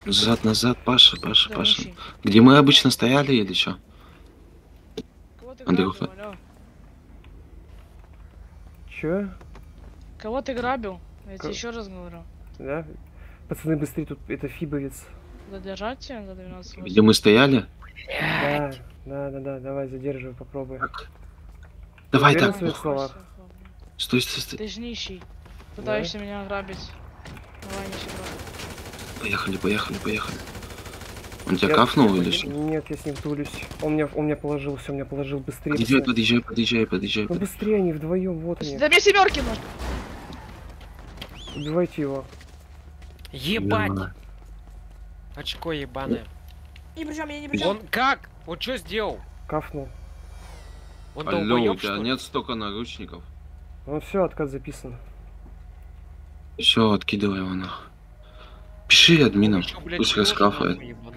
Назад, назад, Паша, Паша, Да, Паша. нищий. Где мы обычно стояли или что? Кого ты Андрюха. грабил, алло? Чё? Кого ты грабил? Я Ка- тебе еще раз говорю. Да? Пацаны, быстрее, тут это фибовец. Задержать тебя за 12 Где мы стояли? Да, давай, задерживай, попробуй. Давай Уверен так. в своих словах? Стой, стой, стой. Ты ж нищий. Пытаешься меня грабить. Давай, нищий брат. Поехали, поехали, поехали. Он тебя Я- кафнул или что? Нет, я с ним тулюсь. Он меня положил, все, меня положил быстрее. Подъезжай, пацаны. подъезжай, подъезжай, подъезжай. Ну быстрее они вдвоем, вот они. Да мне семерки нужно. Убивайте его. Ебать! Да. Очко ебаное. Не причем, я не причем. Он как? Вот что сделал? Кафнул. Он Алло, у долбоёб, тебя что ли? нет столько наручников. Ну все, откат записан. Все, откидывай его нахуй. Пиши админам, Ещё, блядь, пусть тоже раскафает. нахуй ебаный.